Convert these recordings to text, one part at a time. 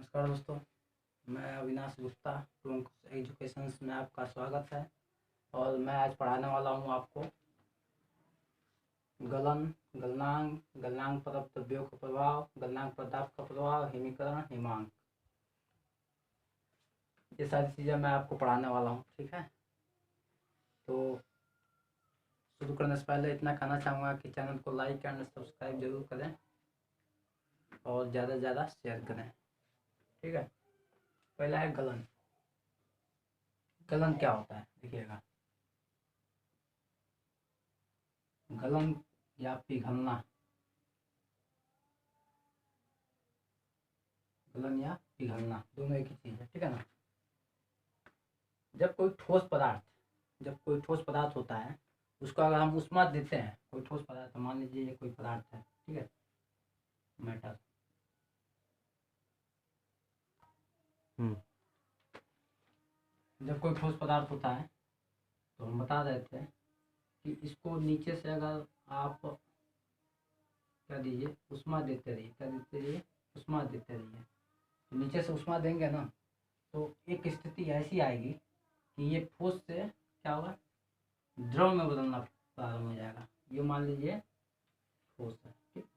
नमस्कार दोस्तों, मैं अविनाश गुप्ता टूंक एजुकेशंस में आपका स्वागत है। और मैं आज पढ़ाने वाला हूँ आपको गलन, गलनांक, गलनांक पर अपद्रव्यों का प्रभाव, गलनांक पर दाब का प्रभाव, हिमीकरण, हिमांक। ये सारी चीज़ें मैं आपको पढ़ाने वाला हूँ, ठीक है। तो शुरू करने से पहले इतना कहना चाहूँगा कि चैनल को लाइक एंड सब्सक्राइब जरूर करें और ज़्यादा से ज़्यादा शेयर करें, ठीक है। पहला है गलन। गलन क्या होता है देखिएगा। गलन या पिघलना, गलन या पिघलना दोनों एक ही चीज़ है, ठीक है ना। जब कोई ठोस पदार्थ होता है, उसको अगर हम ऊष्मा देते हैं, कोई ठोस पदार्थ, मान लीजिए ये कोई पदार्थ है, ठीक है, मेटल। जब कोई ठोस पदार्थ होता है तो हम बता रहे थे कि इसको नीचे से अगर आप क्या दीजिए, ऊष्मा देते रहिए, क्या देते रहिए, ऊष्मा देते रहिए। तो नीचे से ऊष्मा देंगे ना, तो एक स्थिति ऐसी आएगी कि ये ठोस से क्या होगा, द्रव में बदलना प्रारंभ हो जाएगा। ये मान लीजिए ठोस है, ठीक,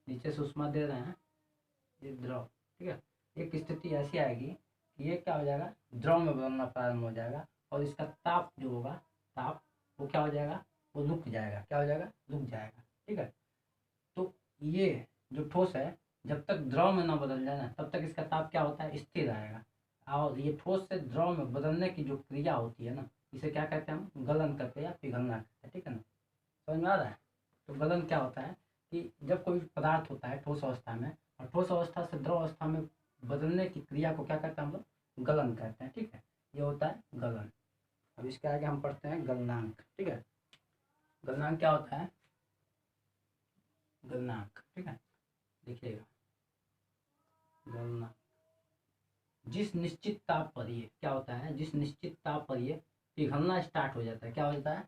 नीचे से ऊष्मा दे रहे हैं, ये द्रव, ठीक है। एक स्थिति ऐसी आएगी कि ये क्या हो जाएगा, द्रव में बदलना प्रारंभ हो जाएगा और इसका ताप जो होगा, ताप वो क्या हो जाएगा, वो रुक जाएगा। क्या हो जाएगा, रुक जाएगा, ठीक है। तो ये जो ठोस है, जब तक द्रव में ना बदल जाए ना, तब तक इसका ताप क्या होता है, स्थिर रहेगा। और ये ठोस से द्रव में बदलने की जो क्रिया होती है ना, इसे क्या कहते हैं, हम गलन करते हैं या पिघलना कहते हैं, ठीक है ना। समझ में आ रहा है। तो गलन क्या होता है कि जब कोई पदार्थ होता है ठोस अवस्था में, और ठोस अवस्था से द्रव अवस्था में बदलने की क्रिया को क्या कहते हैं, हम लोग गलन कहते हैं, ठीक है। ये होता है गलन। अब इसके आगे हम पढ़ते हैं गलनांक, ठीक है। गलनांक क्या होता है, गलनांक, ठीक है, देखिएगा। गलनांक जिस निश्चित ताप पर ये क्या होता है, जिस निश्चित ताप पर ये पिघलना स्टार्ट हो जाता है, क्या हो जाता है,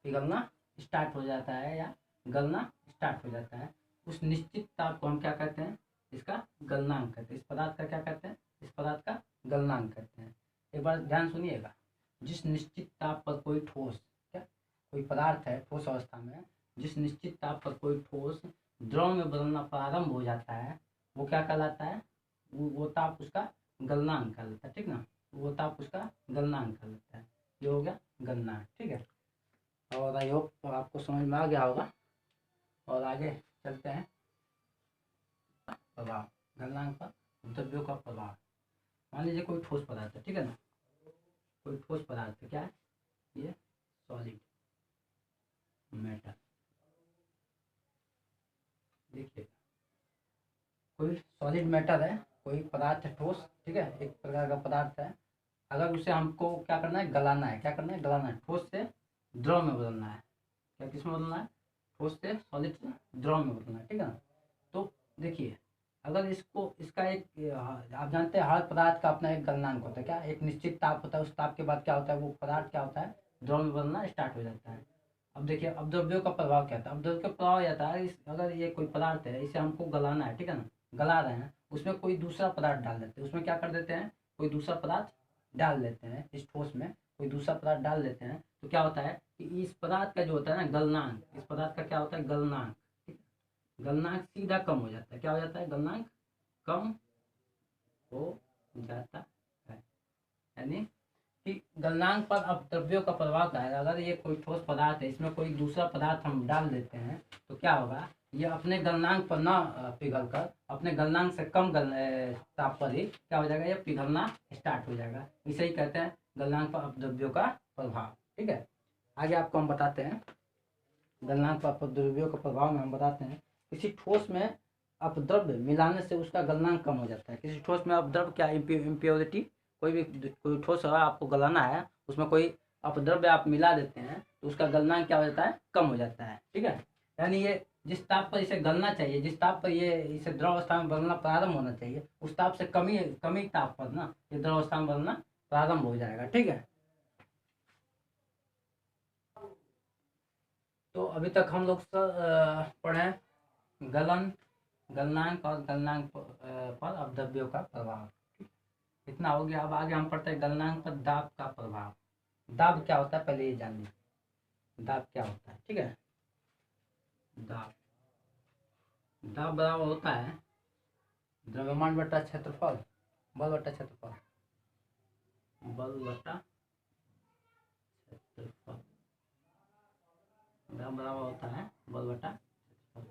पिघलना स्टार्ट हो जाता है या गलना स्टार्ट हो जाता है, उस निश्चित ताप को हम क्या कहते हैं, इसका गलनांक कहते हैं। इस पदार्थ का क्या कहते हैं, इस पदार्थ का गलनांक कहते हैं। एक बार ध्यान सुनिएगा। जिस निश्चित ताप पर कोई ठोस, क्या कोई पदार्थ है ठोस अवस्था में, जिस निश्चित ताप पर कोई ठोस द्रव में बदलना प्रारंभ हो जाता है, वो क्या कहलाता है, वो ताप उसका गलनांक कहलाता है, ठीक ना। वो ताप उसका गलनांक कहलाता है। ये हो गया गलनांक, ठीक है। और आई होप आपको समझ में आ गया होगा। और आगे चलते हैं। प्रभाव, गलनांक पर द्रव्यों का प्रभाव। मान लीजिए कोई ठोस पदार्थ है, ठीक है ना, कोई ठोस पदार्थ है, क्या है ये, सॉलिड मेटल। देखिए कोई सॉलिड मेटल है, कोई पदार्थ है ठोस, ठीक है, एक प्रकार का पदार्थ है। अगर उसे हमको क्या करना है, गलाना है, क्या करना है, गलाना है, ठोस से द्रव में बदलना है। क्या किस में बदलना है, ठोस से सॉलिड से द्रव में बदलना है, ठीक है ना। तो देखिए अगर इसको, इसका एक आप जानते हैं हर पदार्थ का अपना एक गलनांक होता है, क्या एक निश्चित ताप होता है, उस ताप के बाद क्या होता है, वो पदार्थ क्या होता है, द्रव में बदलना स्टार्ट हो जाता है। अब देखिए अपद्रव्यों का प्रभाव क्या था, अपद्रव्य का प्रभाव यह था, अगर ये कोई पदार्थ है, इसे हमको गलाना है, ठीक है ना, गला रहे हैं, उसमें कोई दूसरा पदार्थ डाल देते हैं, उसमें क्या कर देते हैं, कोई दूसरा पदार्थ डाल देते हैं, इस ठोस में कोई दूसरा पदार्थ डाल देते हैं, तो क्या होता है कि इस पदार्थ का जो होता है ना गलनांक, इस पदार्थ का क्या होता है, गलनांक, ठीक है, गलनांक सीधा कम हो जाता है। क्या हो जाता है, गलनांक कम हो जाता है। यानी कि गलनांक पर अपद्रव्यों का प्रभाव क्या है, अगर ये कोई ठोस पदार्थ है, इसमें कोई दूसरा पदार्थ हम डाल देते हैं, तो क्या होगा, ये अपने गलनांक पर ना पिघल कर अपने गलनांक से कम ताप पर ही क्या हो जाएगा, ये पिघलना स्टार्ट हो जाएगा। इसे ही कहते हैं गलनांक पर अपद्रव्यों का प्रभाव, ठीक है। आगे आपको हम बताते हैं गलनांक पर अपद्रव्यों का प्रभाव में हम बताते हैं किसी ठोस में अपद्रव्य मिलाने से उसका गलनांक कम हो जाता है। किसी ठोस में अपद्रव्य क्या, इम्प्योरिटी, कोई ठोस है आपको गलाना है, उसमें कोई अपद्रव्य आप मिला देते हैं, तो उसका गलनांक क्या हो जाता है, कम हो जाता है, ठीक है। यानी ये जिस ताप पर इसे गलना चाहिए, जिस ताप पर ये इसे द्रव अवस्था में बदलना प्रारंभ होना चाहिए, उस ताप से कमी ताप पर ना ये द्रव अवस्था में बदलना प्रारंभ हो जाएगा, ठीक है। तो अभी तक हम लोग पढ़े गलन, गलनांक और गलनांक पर अपद्रव्यों का प्रभाव। इतना हो गया। अब आगे हम पढ़ते हैं गलनांक पर दाब का प्रभाव। दाब क्या होता है पहले ये जान लीजिए, दाब क्या होता है। ठीक है, दाब दाब बराबर होता है द्रव्यमान बटा क्षेत्रफल, बल बटा क्षेत्रफल, बल बटा क्षेत्रफल। दाब बराबर होता है बल बटा क्षेत्रफल।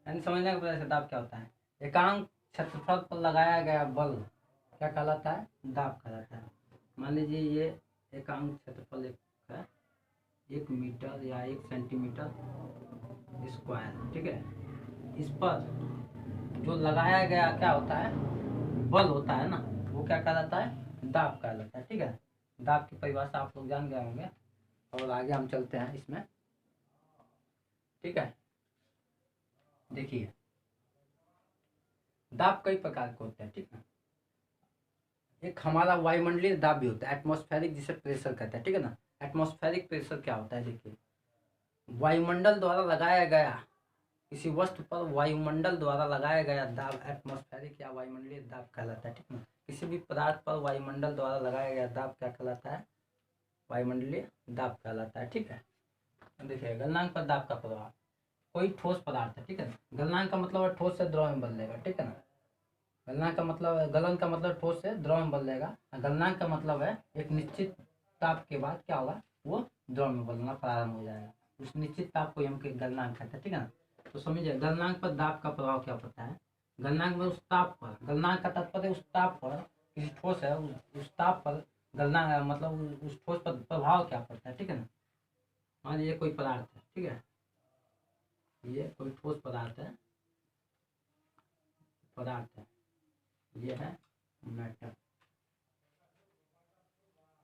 यानी समझने की वजह से दाब क्या होता है, एकांक क्षेत्रफल पर लगाया गया बल क्या कहलाता है, दाब कहलाता है। मान लीजिए ये एकांक क्षेत्रफल एक है 1 मीटर या 1 सेंटीमीटर स्क्वायर। ठीक है, इस पर जो लगाया गया क्या होता है, बल होता है ना, वो क्या कहलाता है, दाब कहलाता है। ठीक है, दाब की परिभाषा आप लोग जान गए होंगे। और आगे हम चलते हैं इसमें। ठीक है, देखिए दाब कई प्रकार के होते हैं। ठीक है, एक हमारा वायुमंडलीय दाब भी होता है, एटमॉस्फेरिक, जिसे प्रेशर कहते हैं। ठीक है ना, एटमॉस्फेरिक प्रेशर क्या होता है, देखिए वायुमंडल द्वारा लगाया गया, किसी वस्तु पर वायुमंडल द्वारा लगाया गया दाब एटमॉस्फेरिक या वायुमंडलीय दाब कहलाता है। ठीक है ना, किसी भी पदार्थ पर वायुमंडल द्वारा लगाया गया दाब क्या कहलाता है, वायुमंडलीय दाब कहलाता है। ठीक है, देखिए गलनांक पर दाब का प्रभाव। कोई ठोस पदार्थ है, ठीक है ना, गलनांक का मतलब है ठोस से द्रव में बदलेगा। ठीक है ना, गलनांक का मतलब है, गलन का मतलब ठोस से द्रव में बदलेगा, गलनांक का मतलब है एक निश्चित ताप के बाद क्या होगा, वो द्रव में बदलना प्रारंभ हो जाएगा। उस निश्चित ताप को हम गलनांक कहते हैं। ठीक है ना, तो समझिए गलनांक पर दाब का प्रभाव क्या पड़ता है। गलनांक में उस ताप पर, गलनांक का तात्पर्य उस ताप पर, किसी ठोस है उस ताप पर गलनांक मतलब उस ठोस पर प्रभाव क्या पड़ता है। ठीक है ना, मान लीजिए कोई पदार्थ है। ठीक है, ये कोई ठोस पदार्थ है, ये है मेटल।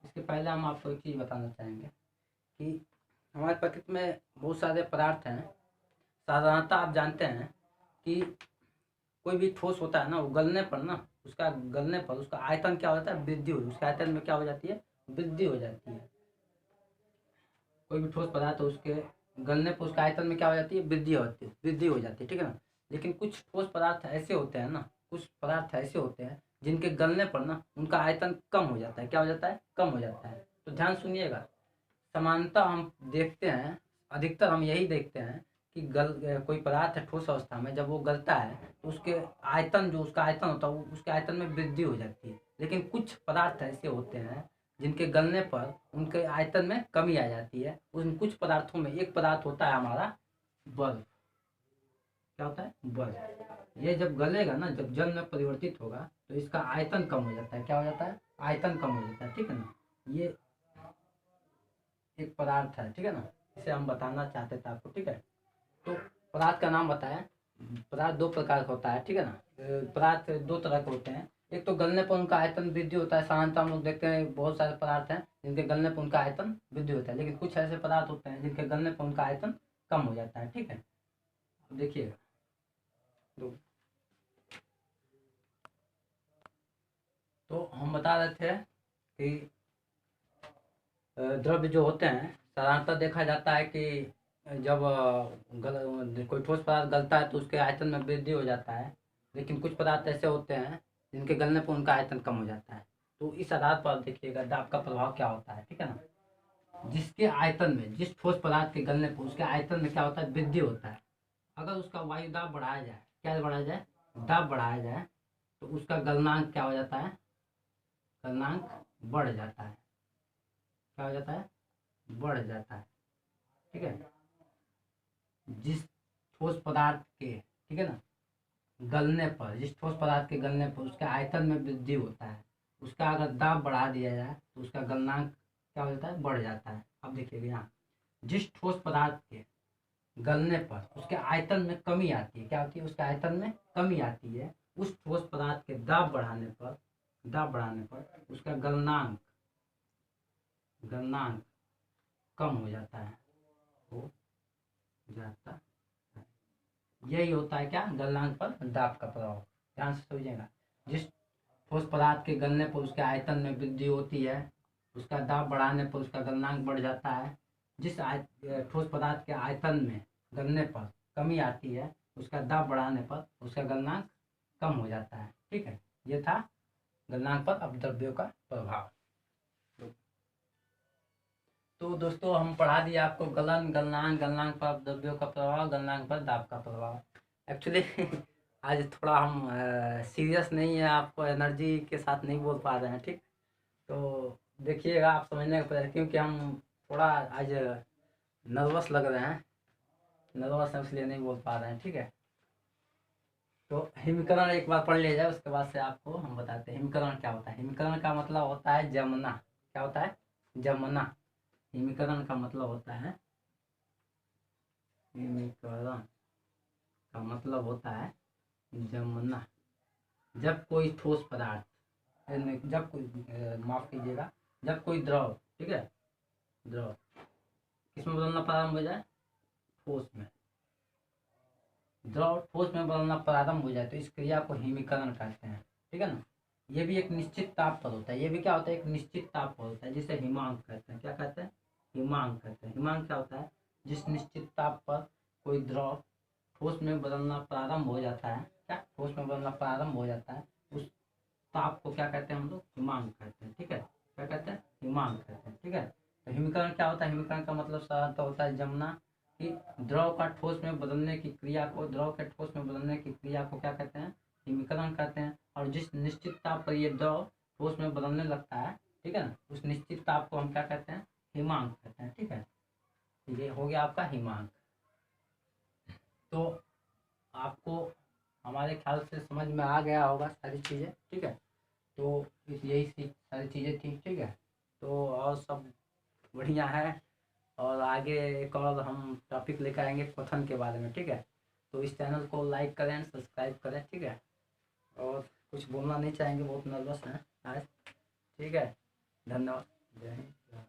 इसके पहले हम आपको एक चीज़ बताना चाहेंगे कि हमारे प्रकृति में बहुत सारे पदार्थ हैं। साधारणतः आप जानते हैं कि कोई भी ठोस होता है ना, वो गलने पर ना, उसका गलने पर उसका आयतन क्या होता है, वृद्धि हो, उसके आयतन में क्या हो जाती है, वृद्धि हो जाती है। कोई भी ठोस पदार्थ है उसके गलने पर उसका आयतन में क्या हो जाती है, वृद्धि हो जाती है। ठीक है ना, लेकिन कुछ ठोस पदार्थ ऐसे होते हैं ना, कुछ पदार्थ ऐसे होते हैं जिनके गलने पर ना उनका आयतन कम हो जाता है। क्या हो जाता है, कम हो जाता है। तो ध्यान सुनिएगा, समानता हम देखते हैं, अधिकतर हम यही देखते हैं कि कोई पदार्थ है ठोस अवस्था में, जब वो गलता है तो उसके आयतन, जो उसका आयतन होता है वो उसके आयतन में वृद्धि हो जाती है। लेकिन कुछ पदार्थ ऐसे होते हैं जिनके गलने पर उनके आयतन में कमी आ जाती है। उन कुछ पदार्थों में एक पदार्थ होता है हमारा बर्फ। क्या होता है, बर्फ। ये जब गलेगा ना, जब जल में परिवर्तित होगा तो इसका आयतन कम हो जाता है। क्या हो जाता है, आयतन कम हो जाता है। ठीक है ना, ये एक पदार्थ है। ठीक है ना, इसे हम बताना चाहते थे आपको। ठीक है, तो पदार्थ का नाम बताया। पदार्थ दो प्रकार का होता है। ठीक है ना, पदार्थ दो तरह के होते हैं। एक तो गलने पर उनका आयतन वृद्धि होता है, साधारणतः हम लोग देखते हैं बहुत सारे पदार्थ हैं जिनके गलने पर उनका आयतन वृद्धि होता है। लेकिन कुछ ऐसे पदार्थ होते हैं जिनके गलने पर उनका आयतन कम हो जाता है। ठीक है, देखिएगा तो हम बता रहे थे कि द्रव्य जो होते हैं, साधारणतः देखा जाता है कि जब कोई ठोस पदार्थ गलता है तो उसके आयतन में वृद्धि हो जाता है। लेकिन कुछ पदार्थ ऐसे होते हैं जिनके गलने पर उनका आयतन कम हो जाता है। तो इस आधार पर देखिएगा दाब का प्रभाव क्या होता है। ठीक है ना, जिसके आयतन में, जिस ठोस पदार्थ के गलने पर उसके आयतन में क्या होता है, वृद्धि होता है, अगर उसका वायु दाब बढ़ाया जाए, क्या बढ़ाया जाए, दाब बढ़ाया जाए, तो उसका गलनांक क्या हो जाता है, गलनांक बढ़ जाता है। क्या हो जाता है, बढ़ जाता है। ठीक है, जिस ठोस पदार्थ के, ठीक है ना, गलने पर, जिस ठोस पदार्थ के गलने पर उसके आयतन में वृद्धि होता है, उसका अगर दाब बढ़ा दिया जाए तो उसका गलनांक क्या हो जाता है, बढ़ जाता है। अब देखिएगा यहाँ, जिस ठोस पदार्थ के गलने पर उसके आयतन में कमी आती है, क्या होती है, उसके आयतन में कमी आती है, उस ठोस पदार्थ के दाब बढ़ाने पर उसका गलनांक कम हो जाता है, हो जाता है। यही होता है क्या, गलनांक पर दाब का प्रभाव। ध्यान से समझिएगा, जिस ठोस पदार्थ के गलने पर उसके आयतन में वृद्धि होती है, उसका दाब बढ़ाने पर उसका गलनांक बढ़ जाता है। जिस ठोस पदार्थ के आयतन में गलने पर कमी आती है, उसका दाब बढ़ाने पर उसका गलनांक कम हो जाता है। ठीक है, ये था गलनांक पर अपद्रव्यों का प्रभाव। तो दोस्तों हम पढ़ा दिया आपको गलन, गलनांक, गलनांक पर अपद्रव्यों का प्रभाव, गलनांक पर दाब का प्रभाव। एक्चुअली आज थोड़ा हम सीरियस नहीं है, आपको एनर्जी के साथ नहीं बोल पा रहे हैं, ठीक। तो देखिएगा, आप समझने का प्रयास, क्योंकि हम थोड़ा आज नर्वस लग रहे हैं, नर्वस है इसलिए नहीं बोल पा रहे हैं, ठीक है। तो हिमकरण एक बार पढ़ लिया जाए, उसके बाद से आपको हम बताते हैं हिमकरण क्या होता है। हिमकरण का मतलब होता है जमना। क्या होता है? जमना। हिमकरण का मतलब होता है, हिमकरण का मतलब होता है जमना। जब कोई ठोस पदार्थ, जब कोई माफ कीजिएगा, जब कोई द्रव, ठीक है, द्रव किसमें बदलना प्रारंभ हो जाए? ठोस में। द्रव ठोस में बदलना प्रारंभ हो जाए तो इस क्रिया को हिमीकरण कहते हैं, ठीक है ना। ये भी एक निश्चित ताप पर होता है, ये भी क्या होता है? एक निश्चित ताप पर होता है, जिसे हिमांक कहते हैं। क्या कहते हैं? हिमांक कहते हैं। हिमांक क्या होता है? जिस निश्चित ताप पर कोई द्रव ठोस में बदलना प्रारंभ हो जाता है, क्या ठोस में बदलना प्रारंभ हो जाता है, उस ताप को क्या कहते हैं हम लोग? हिमांक कहते हैं, ठीक है। क्या कहते हैं? हिमांक कहते हैं, ठीक है। तो हिमीकरण क्या होता है? हिमीकरण का मतलब साधारणतः होता है जमना, कि द्रव का ठोस में बदलने की क्रिया को, द्रव के ठोस में बदलने की क्रिया को क्या कहते हैं? हिमीकरण कहते हैं। और जिस निश्चित ताप पर ये द्रव ठोस में बदलने लगता है, ठीक है ना, उस निश्चित ताप को हम क्या कहते हैं? हिमांक कहते हैं, ठीक है। ये हो गया आपका हिमांक। तो आपको हमारे ख्याल से समझ में आ गया होगा सारी चीज़ें, ठीक है। तो यही सारी चीज़ें थी, ठीक है। तो और सब बढ़िया है, और आगे एक और हम टॉपिक लेकर आएंगे क्वेश्चन के बारे में, ठीक है। तो इस चैनल को लाइक करें, सब्सक्राइब करें, ठीक है। और कुछ बोलना नहीं चाहेंगे, बहुत नर्वस हैं आज, ठीक है। धन्यवाद। जय हिंद।